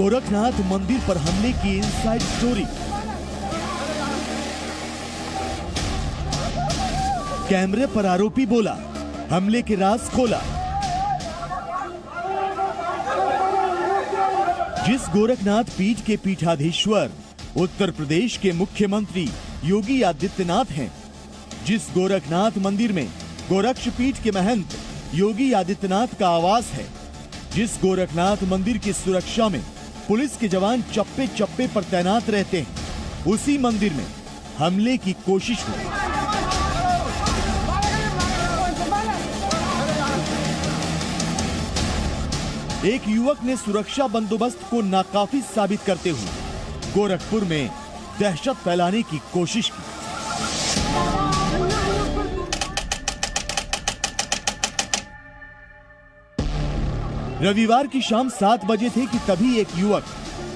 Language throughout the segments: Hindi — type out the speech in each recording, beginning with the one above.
गोरखनाथ मंदिर पर हमले की इनसाइड स्टोरी। कैमरे पर आरोपी बोला, हमले के राज खोला। जिस गोरखनाथ पीठ के पीठाधीश्वर उत्तर प्रदेश के मुख्यमंत्री योगी आदित्यनाथ हैं, जिस गोरखनाथ मंदिर में गोरक्ष पीठ के महंत योगी आदित्यनाथ का आवास है, जिस गोरखनाथ मंदिर की सुरक्षा में पुलिस के जवान चप्पे चप्पे पर तैनात रहते हैं, उसी मंदिर में हमले की कोशिश हुई। एक युवक ने सुरक्षा बंदोबस्त को नाकाफी साबित करते हुए गोरखपुर में दहशत फैलाने की कोशिश की। रविवार की शाम 7 बजे थे कि तभी एक युवक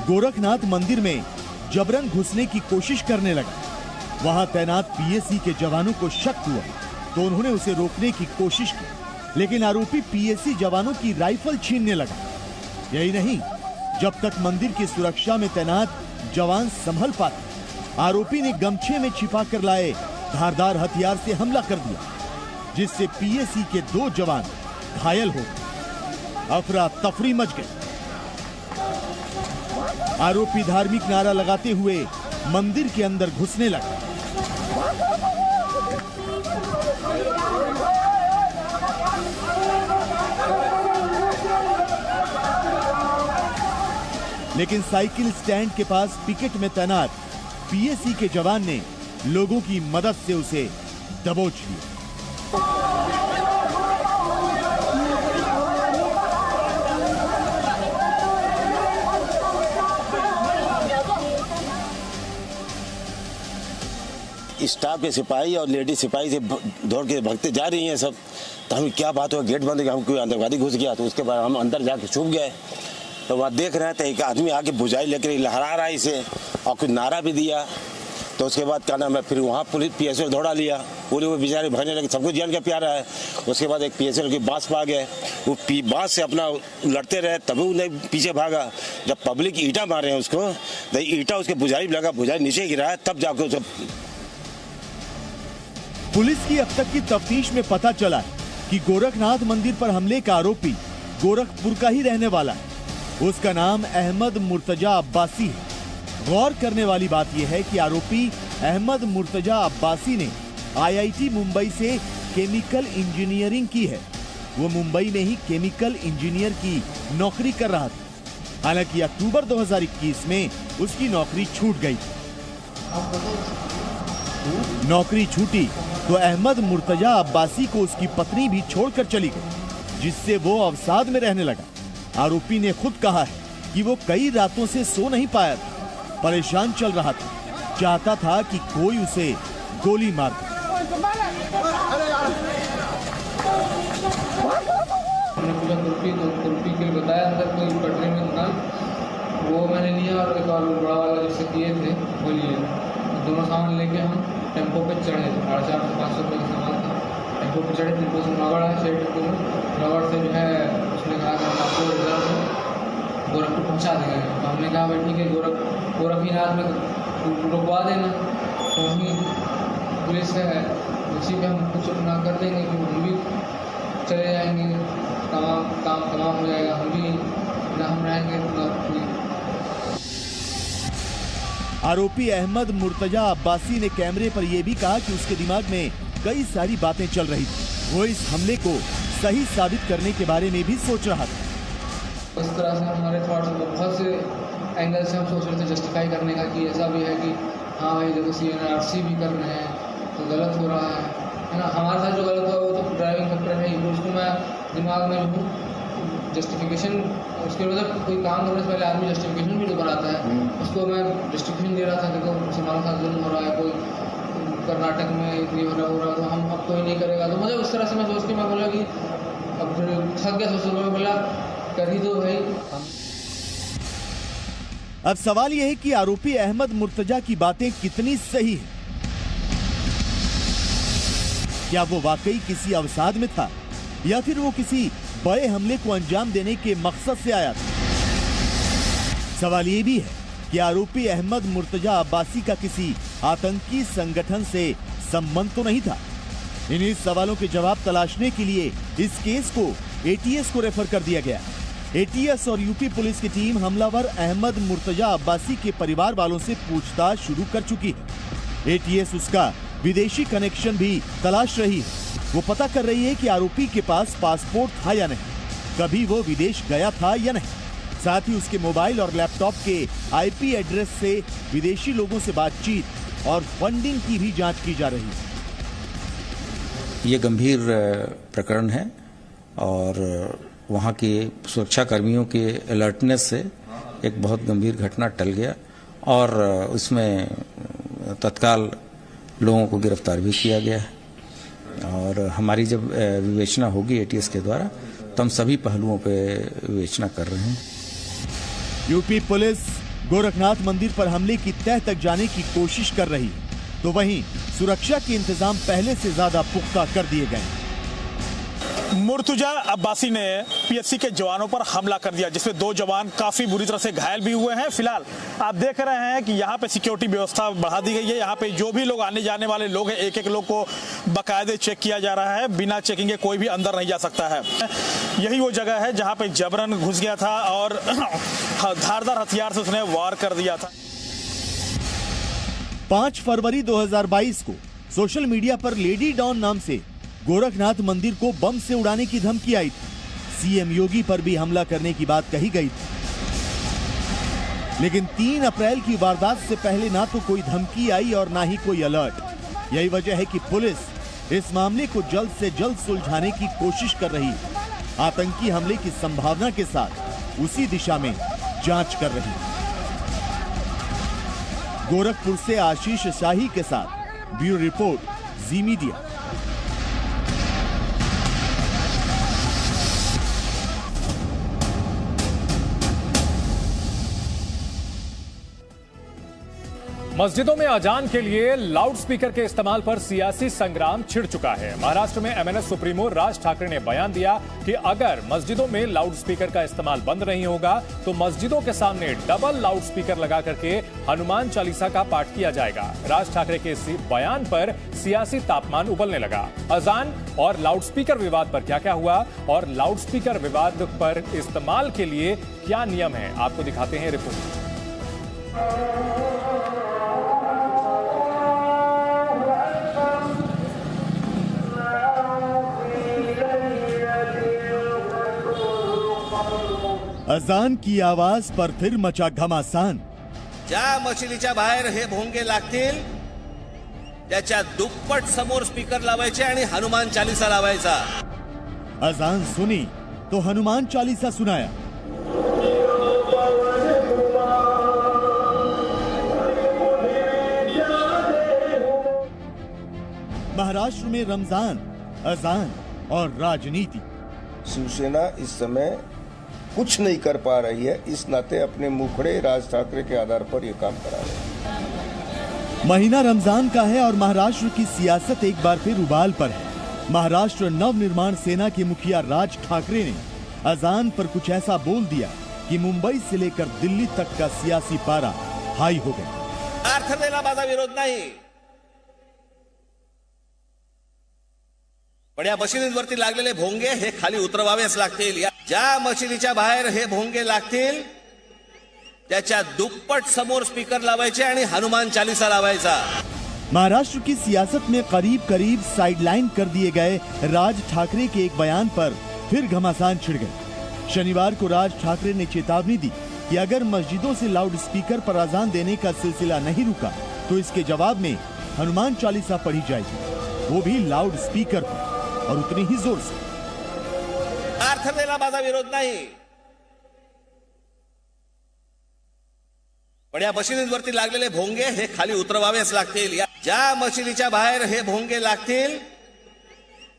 गोरखनाथ मंदिर में जबरन घुसने की कोशिश करने लगा। वहां तैनात पीएसी के जवानों को शक हुआ तो उन्होंने उसे रोकने की कोशिश की, लेकिन आरोपी पीएसी जवानों की राइफल छीनने लगा। यही नहीं, जब तक मंदिर की सुरक्षा में तैनात जवान संभल पाते, आरोपी ने गमछे में छिपा कर लाए धारदार हथियार से हमला कर दिया, जिससे पीएसी के 2 जवान घायल हो गए। अफरा तफरी मच गई। आरोपी धार्मिक नारा लगाते हुए मंदिर के अंदर घुसने लगा। लेकिन साइकिल स्टैंड के पास पिकेट में तैनात पीएसी के जवान ने लोगों की मदद से उसे दबोच लिया। स्टाफ के सिपाही और लेडीज सिपाही से दौड़ के भागते जा रही हैं सब। तो हमें क्या बात हुआ, गेट बंद गया, हम कोई आतंकवादी घुस गया। तो उसके बाद हम अंदर जाके छुप गए। तो वहाँ देख रहे थे एक आदमी आके बुझाई लेकर लहरा रहा है इसे और कुछ नारा भी दिया। तो उसके बाद क्या नाम है, फिर वहाँ पुलिस पीएसएल दौड़ा लिया। पूरे वो बेचारे भरने लगे, सबको जान का प्यारा है। उसके बाद एक पीएसएल की बांस पा गए, वो बांस से अपना लड़ते रहे, तभी उन्हें पीछे भागा। जब पब्लिक ईंटा मारे हैं उसको, तो ईंटा उसके बुझाई लगा, बुझाई नीचे गिरा है, तब जाकर उसे। पुलिस की अब तक की तफ्तीश में पता चला है कि गोरखनाथ मंदिर पर हमले का आरोपी गोरखपुर का ही रहने वाला है। उसका नाम अहमद मुर्तजा अब्बासी है। गौर करने वाली बात यह है कि आरोपी अहमद मुर्तजा अब्बासी ने आईआईटी मुंबई से केमिकल इंजीनियरिंग की है। वो मुंबई में ही केमिकल इंजीनियर की नौकरी कर रहा था। हालांकि अक्टूबर 2021 में उसकी नौकरी छूट गई। नौकरी छूटी तो अहमद मुर्तजा अब्बासी को उसकी पत्नी भी छोड़कर चली गई, जिससे वो अवसाद में रहने लगा। आरोपी ने खुद कहा है कि वो कई रातों से सो नहीं पाया था, परेशान चल रहा था, चाहता था कि कोई उसे गोली मार दे। कुल्फी के लिए बताया अंदर कोई पटरी में दुकान, वो मैंने लिया और एक और बड़ा वाला जिससे किए थे वो लिए। दोनों सामान लेके हम टेम्पो पे चढ़े। 450-500 रुपये का सामान था। टेम्पो पे चढ़े, टेम्पो से नौगढ़ है, शेर टेम्पो में नौगढ़ से जो है उसने कहा कि आपको गोरखपुर पहुँचा देंगे। तो हमने कहा भाई ठीक है, गोरखनाथ में रुकवा देना। तो वहीं पुलिस है, उसी पे हम कुछ ना कर देंगे कि हम भी चले जाएंगे, काम तमाम हो जाएगा, हम भी ना हम रहेंगे ना। आरोपी अहमद मुर्तजा अब्बासी ने कैमरे पर यह भी कहा कि उसके दिमाग में कई सारी बातें चल रही थी। वो इस हमले को सही साबित करने के बारे में भी सोच रहा था। इस तरह से हमारे थॉट्स बहुत से एंगल से हम सोच रहे थे जस्टिफाई करने का, कि ऐसा भी है कि हाँ भाई देखो CNRC भी कर रहे हैं तो गलत हो रहा है ना। हमारे साथ जो गलत हुआ वो तो ड्राइविंग फैक्टर है ही, उसको मैं दिमाग में जो जस्टिफिकेशन, उसके मतलब कोई काम करने से पहले आदमी जस्टिफिकेशन भी तो बनाता है, उसको मैं जस्टिफिकेशन दे रहा था। देखो मुसलमानों के साथ जुल्म हो रहा है, कोई कर्नाटक में ये हो रहा तो हम अब कोई नहीं करेगा। तो मुझे उस तरह से मैं सोच के मैं बोला कि अब थक गया, सोच में बोला कर ही दो भाई। अब सवाल यह है कि आरोपी अहमद मुर्तजा की बातें कितनी सही है। क्या वो वाकई किसी अवसाद में था या फिर वो किसी बड़े हमले को अंजाम देने के मकसद से आया था? सवाल ये भी है कि आरोपी अहमद मुर्तजा अब्बासी का किसी आतंकी संगठन से संबंध तो नहीं था। इन्हीं सवालों के जवाब तलाशने के लिए इस केस को एटीएस को रेफर कर दिया गया। एटीएस और यूपी पुलिस की टीम हमलावर अहमद मुर्तजा अब्बासी के परिवार वालों से पूछताछ शुरू कर चुकी है। एटीएस उसका विदेशी कनेक्शन भी तलाश रही है। वो पता कर रही है कि आरोपी के पास पासपोर्ट था या नहीं, कभी वो विदेश गया था या नहीं। साथ ही उसके मोबाइल और लैपटॉप के आईपी एड्रेस से विदेशी लोगों से बातचीत और फंडिंग की भी जांच की जा रही है। ये गंभीर प्रकरण है और वहाँ के सुरक्षा कर्मियों के अलर्टनेस से एक बहुत गंभीर घटना टल गया और उसमें तत्काल लोगों को गिरफ्तार भी किया गया है। और हमारी जब विवेचना होगी एटीएस के द्वारा तो हम सभी पहलुओं पे विवेचना कर रहे हैं। यूपी पुलिस गोरखनाथ मंदिर पर हमले की तह तक जाने की कोशिश कर रही है, तो वहीं सुरक्षा के इंतजाम पहले से ज्यादा पुख्ता कर दिए गए हैं। मुर्तजा अब्बासी ने पीएससी के जवानों पर हमला कर दिया, जिसमें 2 जवान काफी बुरी तरह से घायल भी हुए हैं। फिलहाल आप देख रहे हैं कि यहाँ पे सिक्योरिटी व्यवस्था बढ़ा दी गई है। यहाँ पे जो भी लोग आने जाने वाले लोग हैं, एक एक लोग को बाकायदे चेक किया जा रहा है। बिना चेकिंग के कोई भी अंदर नहीं जा सकता है। यही वो जगह है जहाँ पे जबरन घुस गया था और धारदार हथियार से उसने वार कर दिया था। 5 फरवरी 2022 को सोशल मीडिया पर लेडी डॉन नाम से गोरखनाथ मंदिर को बम से उड़ाने की धमकी आई थी। सीएम योगी पर भी हमला करने की बात कही गई थी, लेकिन 3 अप्रैल की वारदात से पहले ना तो कोई धमकी आई और ना ही कोई अलर्ट। यही वजह है कि पुलिस इस मामले को जल्द से जल्द सुलझाने की कोशिश कर रही है। आतंकी हमले की संभावना के साथ उसी दिशा में जांच कर रही है। गोरखपुर से आशीष शाही के साथ ब्यूरो रिपोर्ट, जी मीडिया। मस्जिदों में अजान के लिए लाउडस्पीकर के इस्तेमाल पर सियासी संग्राम छिड़ चुका है। महाराष्ट्र में एमएनएस सुप्रीमो राज ठाकरे ने बयान दिया कि अगर मस्जिदों में लाउडस्पीकर का इस्तेमाल बंद नहीं होगा तो मस्जिदों के सामने डबल लाउडस्पीकर लगा करके हनुमान चालीसा का पाठ किया जाएगा। राज ठाकरे के इस बयान पर सियासी तापमान उबलने लगा। अजान और लाउडस्पीकर विवाद पर क्या क्या हुआ और लाउडस्पीकर विवाद पर इस्तेमाल के लिए क्या नियम है, आपको दिखाते हैं रिपोर्ट। अजान की आवाज पर फिर मचा घमासान। ज्या मशिदीच्या बाहेर हे भोंगे लागतील त्याच्या दुप्पट समोर स्पीकर लावायचे आणि हनुमान चालीसा लावायचा। अजान सुनी तो हनुमान चालीसा सुनाया। महाराष्ट्र में रमजान, अजान और राजनीति। शिवसेना इस समय कुछ नहीं कर पा रही है, इस नाते अपने मुखड़े राज ठाकरे के आधार पर यह काम करा रहे हैं। महीना रमजान का है और महाराष्ट्र की सियासत एक बार फिर उबाल पर है। महाराष्ट्र नवनिर्माण सेना के मुखिया राज ठाकरे ने अजान पर कुछ ऐसा बोल दिया कि मुंबई से लेकर दिल्ली तक का सियासी पारा हाई हो गया। अर्थाला माझा विरोध नाही, पण या मशिदींवरती लागलेले भोंगे हे खाली उतरवावेच लागतील। ज्या मशिदीच्या बाहेर हे भोंगे लागतील त्याच्या दुप्पट समोर स्पीकर लावायचे आणि हनुमान चालीसा लावायचा। महाराष्ट्र की सियासत में करीब करीब साइडलाइन कर दिए गए राज ठाकरे के एक बयान पर फिर घमासान छिड़ गए। शनिवार को राज ठाकरे ने चेतावनी दी कि अगर मस्जिदों से लाउड स्पीकर पर अजान देने का सिलसिला नहीं रुका तो इसके जवाब में हनुमान चालीसा पढ़ी जाएगी, वो भी लाउड स्पीकर पर और उतनी ही जोर से। अर्थाला माझा विरोध नाही, पण या मशिदींवरती लागलेले भोंगे हे खाली उतरवावेच लागतील। ज्या मशिदीच्या बाहेर हे भोंगे लागतील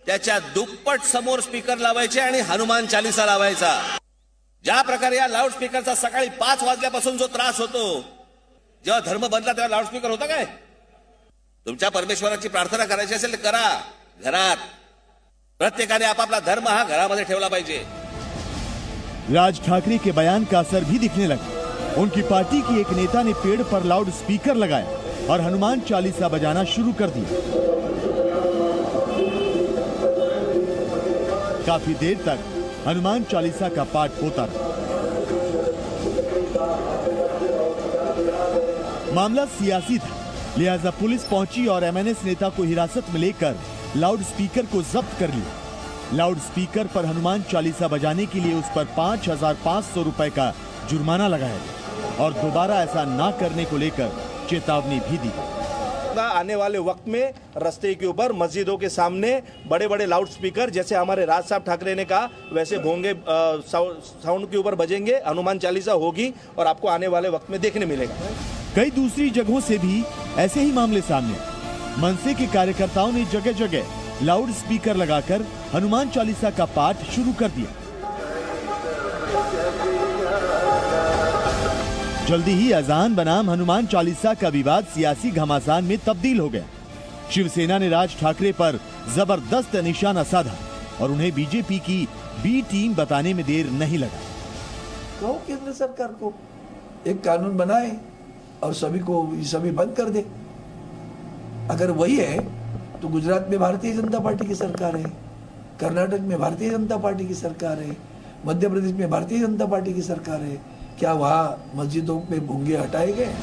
त्याच्या दुप्पट समोर स्पीकर लावायचे आणि हनुमान चालीसा लावायचा। ज्या प्रकारे या लाउड स्पीकरचा सकाळी 5 वाजल्यापासून जो त्रास होतो, जेव्हा धर्म बदला तेव्हा लाउड स्पीकर होता काय? तुमच्या परमेश्वराची प्रार्थना करायची असेल तर करा घरात। प्रत्येकाने आपापला धर्म हा घरामध्ये ठेवला पाहिजे। राज ठाकरे के बयान का असर भी दिखने लगा। उनकी पार्टी की एक नेता ने पेड़ पर लाउड स्पीकर लगाया और हनुमान चालीसा बजाना शुरू कर दिया। काफी देर तक हनुमान चालीसा का पाठ होता रहा। मामला सियासी था, लिहाजा पुलिस पहुंची और एमएनएस नेता को हिरासत में लेकर लाउड स्पीकर को जब्त कर लिया। लाउड स्पीकर पर हनुमान चालीसा बजाने के लिए उस पर 5,500 रुपए का जुर्माना लगाया गया और दोबारा ऐसा ना करने को लेकर चेतावनी भी दी। आने वाले वक्त में रास्ते के ऊपर मस्जिदों के सामने बड़े बड़े लाउड स्पीकर, जैसे हमारे राज साहब ठाकरे ने कहा, वैसे भोंगे साउंड के ऊपर बजेंगे, हनुमान चालीसा होगी और आपको आने वाले वक्त में देखने मिलेगा। कई दूसरी जगहों से भी ऐसे ही मामले सामने। मनसे के कार्यकर्ताओं ने जगह जगह लाउड स्पीकर लगाकर हनुमान चालीसा का पाठ शुरू कर दिया। जल्दी ही अजान बनाम हनुमान चालीसा का विवाद सियासी घमासान में तब्दील हो गया। शिवसेना ने राज ठाकरे पर जबरदस्त निशाना साधा और उन्हें बीजेपी की बी टीम बताने में देर नहीं लगा। कहो केंद्र सरकार को एक कानून बनाए और सभी बंद कर दे। अगर वही है तो गुजरात में भारतीय जनता पार्टी की सरकार है, कर्नाटक में भारतीय जनता पार्टी की सरकार है, मध्य प्रदेश में भारतीय जनता पार्टी की सरकार है। क्या वहाँ मस्जिदों पे भोंगे हटाए गए?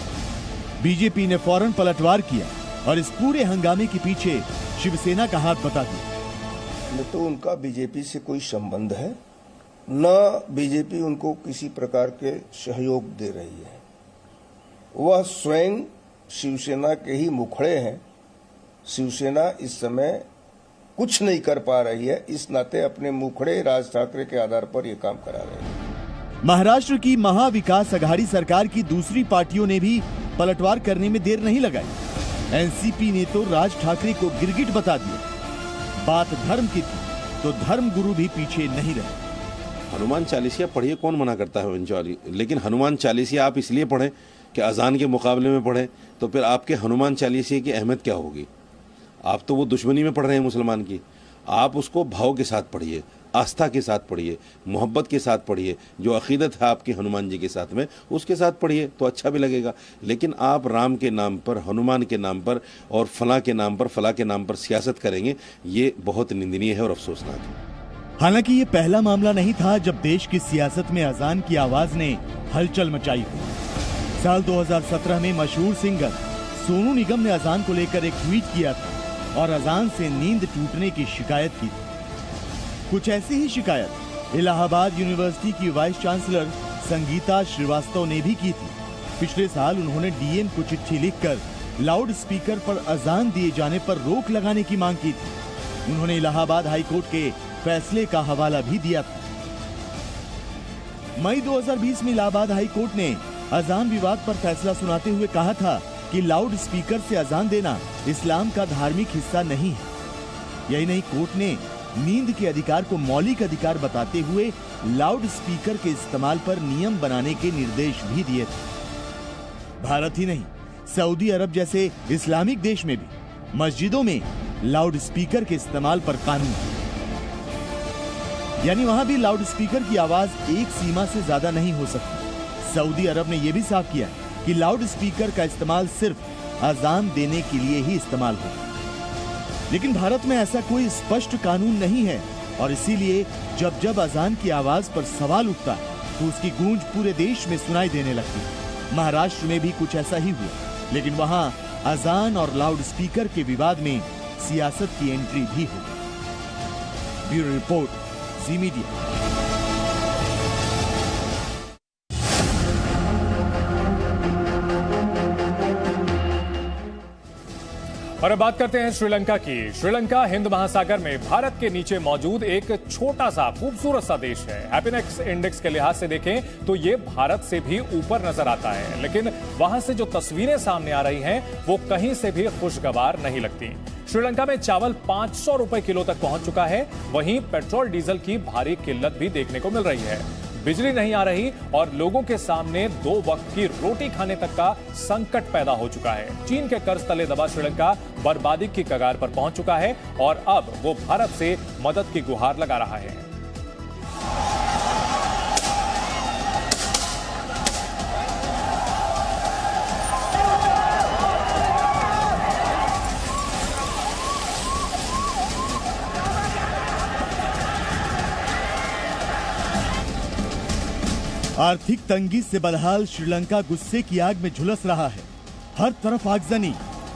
बीजेपी ने फौरन पलटवार किया और इस पूरे हंगामे के पीछे शिवसेना का हाथ बता दिया। न तो उनका बीजेपी से कोई संबंध है, न बीजेपी उनको किसी प्रकार के सहयोग दे रही है। वह स्वयं शिवसेना के ही मुखड़े हैं। शिवसेना इस समय कुछ नहीं कर पा रही है, इस नाते अपने मुखड़े राज ठाकरे के आधार पर यह काम करा रहे हैं। महाराष्ट्र की महाविकास अघाड़ी सरकार की दूसरी पार्टियों ने भी पलटवार करने में देर नहीं लगाई। एनसीपी ने तो राज ठाकरे को गिरगिट बता दिया। बात धर्म की थी तो धर्म गुरु भी पीछे नहीं रहे। हनुमान चालीसा पढ़िए, कौन मना करता है, लेकिन हनुमान चालीसा आप इसलिए पढ़ें कि अजान के मुकाबले में पढ़ें, तो फिर आपके हनुमान चालीसा की अहमियत क्या होगी? आप तो वो दुश्मनी में पढ़ रहे हैं मुसलमान की। आप उसको भाव के साथ पढ़िए, आस्था के साथ पढ़िए, मोहब्बत के साथ पढ़िए। जो अकीदत है आपकी हनुमान जी के साथ में, उसके साथ पढ़िए तो अच्छा भी लगेगा। लेकिन आप राम के नाम पर, हनुमान के नाम पर और फलां के नाम पर, फलां के नाम पर सियासत करेंगे, ये बहुत निंदनीय है और अफसोसनाक है। हालांकि ये पहला मामला नहीं था जब देश की सियासत में अजान की आवाज ने हलचल मचाई हो। साल 2017 में मशहूर सिंगर सोनू निगम ने अजान को लेकर एक ट्वीट किया था और अजान से नींद टूटने की शिकायत की थी। कुछ ऐसी ही शिकायत इलाहाबाद यूनिवर्सिटी की वाइस चांसलर संगीता श्रीवास्तव ने भी की थी। पिछले साल उन्होंने डीएम को चिट्ठी लिखकर लाउड स्पीकर पर अजान दिए जाने पर रोक लगाने की मांग की थी। उन्होंने इलाहाबाद हाईकोर्ट के फैसले का हवाला भी दिया था। मई 2020 में इलाहाबाद हाईकोर्ट ने अजान विवाद पर फैसला सुनाते हुए कहा था कि लाउड स्पीकर से अजान देना इस्लाम का धार्मिक हिस्सा नहीं है। यही नहीं, कोर्ट ने नींद के अधिकार को मौलिक अधिकार बताते हुए लाउड स्पीकर के इस्तेमाल पर नियम बनाने के निर्देश भी दिए थे। भारत ही नहीं, सऊदी अरब जैसे इस्लामिक देश में भी मस्जिदों में लाउड स्पीकर के इस्तेमाल पर कानून है। यानी वहां भी लाउड स्पीकर की आवाज एक सीमा से ज्यादा नहीं हो सकती। सऊदी अरब ने यह भी साफ किया कि लाउड स्पीकर का इस्तेमाल सिर्फ अजान देने के लिए ही इस्तेमाल हो। लेकिन भारत में ऐसा कोई स्पष्ट कानून नहीं है और इसीलिए जब जब अजान की आवाज पर सवाल उठता है तो उसकी गूंज पूरे देश में सुनाई देने लगती है। महाराष्ट्र में भी कुछ ऐसा ही हुआ, लेकिन वहां अजान और लाउड स्पीकर के विवाद में सियासत की एंट्री भी हो गई। ब्यूरो रिपोर्ट, जी मीडिया। और अब बात करते हैं श्रीलंका की। श्रीलंका हिंद महासागर में भारत के नीचे मौजूद एक छोटा सा खूबसूरत सा देश है। हैप्पीनेस इंडेक्स के लिहाज से देखें तो ये भारत से भी ऊपर नजर आता है, लेकिन वहां से जो तस्वीरें सामने आ रही हैं वो कहीं से भी खुशगवार नहीं लगती। श्रीलंका में चावल 500 रुपए किलो तक पहुंच चुका है। वहीं पेट्रोल डीजल की भारी किल्लत भी देखने को मिल रही है। बिजली नहीं आ रही और लोगों के सामने 2 वक्त की रोटी खाने तक का संकट पैदा हो चुका है। चीन के कर्ज तले दबा श्रीलंका बर्बादी की कगार पर पहुंच चुका है और अब वो भारत से मदद की गुहार लगा रहा है। आर्थिक तंगी से बदहाल श्रीलंका गुस्से की आग में झुलस रहा है। हर तरफ आगजनी,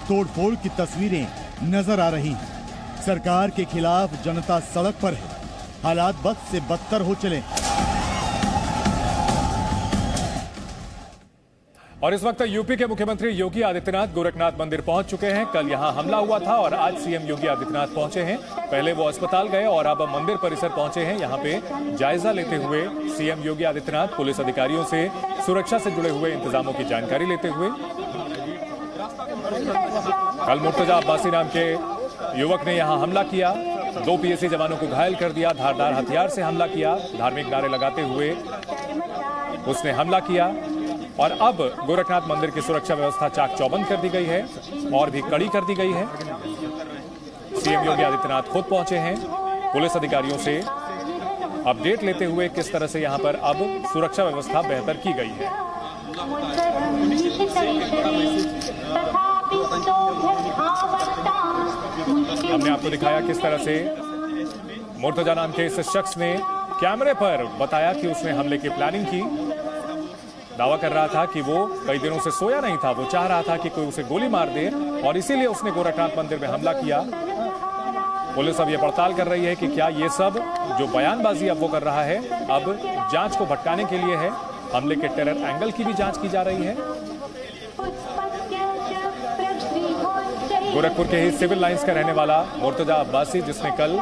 तोड़फोड़ की तस्वीरें नजर आ रही हैं। सरकार के खिलाफ जनता सड़क पर है। हालात बद से बदतर हो चले हैं। और इस वक्त यूपी के मुख्यमंत्री योगी आदित्यनाथ गोरखनाथ मंदिर पहुंच चुके हैं। कल यहां हमला हुआ था और आज सीएम योगी आदित्यनाथ पहुंचे हैं। पहले वो अस्पताल गए और अब मंदिर परिसर पहुंचे हैं। यहां पे जायजा लेते हुए सीएम योगी आदित्यनाथ पुलिस अधिकारियों से सुरक्षा से जुड़े हुए इंतजामों की जानकारी लेते हुए। कल मुर्तजा अब्बासी नाम के युवक ने यहां हमला किया, 2 पीएसी जवानों को घायल कर दिया, धारदार हथियार से हमला किया, धार्मिक नारे लगाते हुए उसने हमला किया। और अब गोरखनाथ मंदिर की सुरक्षा व्यवस्था चाक चौबंद कर दी गई है और भी कड़ी कर दी गई है। सीएम योगी आदित्यनाथ खुद पहुंचे हैं पुलिस अधिकारियों से अपडेट लेते हुए किस तरह से यहां पर अब सुरक्षा व्यवस्था बेहतर की गई है। हमने आपको दिखाया किस तरह से मुर्तजा नाम के इस शख्स ने कैमरे पर बताया कि उसने हमले की प्लानिंग की। दावा कर रहा था कि वो कई दिनों से सोया नहीं था, वो चाह रहा था कि कोई उसे गोली मार दे और इसीलिए उसने गोरखनाथ मंदिर में हमला किया। पुलिस अब ये पड़ताल कर रही है कि क्या ये सब जो बयानबाजी अब वो कर रहा है अब जांच को भटकाने के लिए है। हमले के टेरर एंगल की भी जांच की जा रही है। गोरखपुर के ही सिविल लाइंस का रहने वाला मुर्तजा अब्बासी, जिसने कल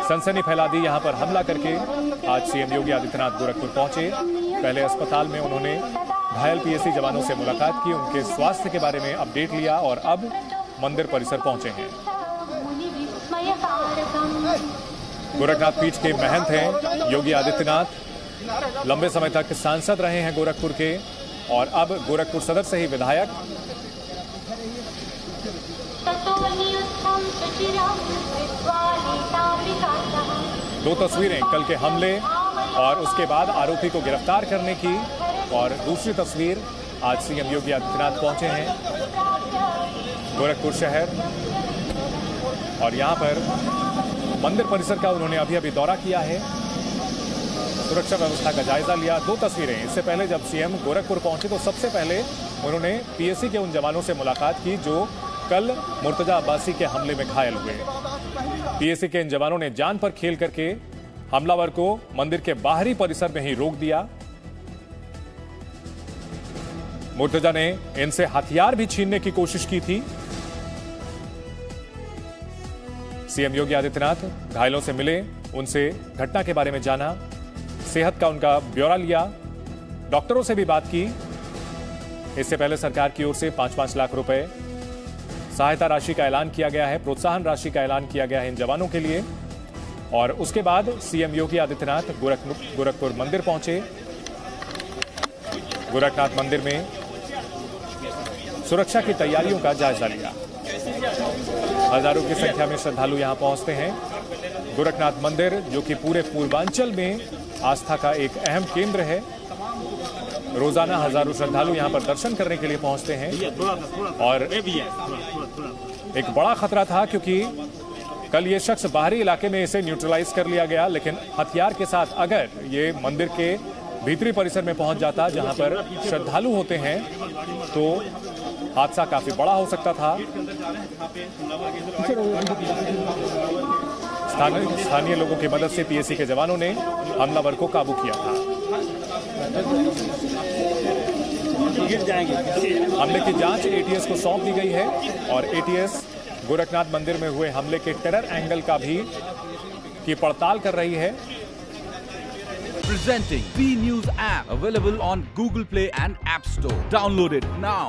सनसनी फैला दी, यहां पर हमला करके आज सीएम योगी आदित्यनाथ गोरखपुर पहुंचे। पहले अस्पताल में उन्होंने घायल पीएसी जवानों से मुलाकात की, उनके स्वास्थ्य के बारे में अपडेट लिया और अब मंदिर परिसर पहुंचे हैं। गोरखनाथ पीठ के महंत हैं योगी आदित्यनाथ, लंबे समय तक सांसद रहे हैं गोरखपुर के और अब गोरखपुर सदर से ही विधायक। दो तस्वीरें कल के हमले और उसके बाद आरोपी को गिरफ्तार करने की, और दूसरी तस्वीर आज सीएम योगी आदित्यनाथ पहुंचे हैं गोरखपुर शहर और यहां पर मंदिर परिसर का उन्होंने अभी दौरा किया है, सुरक्षा व्यवस्था का जायजा लिया। दो तस्वीरें, इससे पहले जब सीएम गोरखपुर पहुंचे तो सबसे पहले उन्होंने पीएसी के उन जवानों से मुलाकात की जो कल मुर्तजा अब्बासी के हमले में घायल हुए। पीएसी के इन जवानों ने जान पर खेल करके हमलावर को मंदिर के बाहरी परिसर में ही रोक दिया। मुर्तजा ने इनसे हथियार भी छीनने की कोशिश की थी। सीएम योगी आदित्यनाथ घायलों से मिले, उनसे घटना के बारे में जाना, सेहत का उनका ब्यौरा लिया, डॉक्टरों से भी बात की। इससे पहले सरकार की ओर से 5-5 लाख रुपए सहायता राशि का ऐलान किया गया है, प्रोत्साहन राशि का ऐलान किया गया है इन जवानों के लिए। और उसके बाद सीएम योगी आदित्यनाथ गोरखपुर मंदिर पहुंचे। गोरखनाथ मंदिर में सुरक्षा की तैयारियों का जायजा लिया। हजारों की संख्या में श्रद्धालु यहां पहुंचते हैं। गोरखनाथ मंदिर जो कि पूरे पूर्वांचल में आस्था का एक अहम केंद्र है, रोजाना हजारों श्रद्धालु यहां पर दर्शन करने के लिए पहुंचते हैं। और एक बड़ा खतरा था क्योंकि कल ये शख्स बाहरी इलाके में इसे न्यूट्रलाइज कर लिया गया, लेकिन हथियार के साथ अगर ये मंदिर के भीतरी परिसर में पहुंच जाता जहां पर श्रद्धालु होते हैं तो हादसा काफी बड़ा हो सकता था। स्थानीय लोगों की मदद से पीएसी के जवानों ने हमलावर को काबू किया था। हमले की जांच एटीएस को सौंप दी गई है और एटीएस गोरखनाथ मंदिर में हुए हमले के टेरर एंगल का भी की पड़ताल कर रही है। Presenting B News app available on Google Play and App Store. Download it now.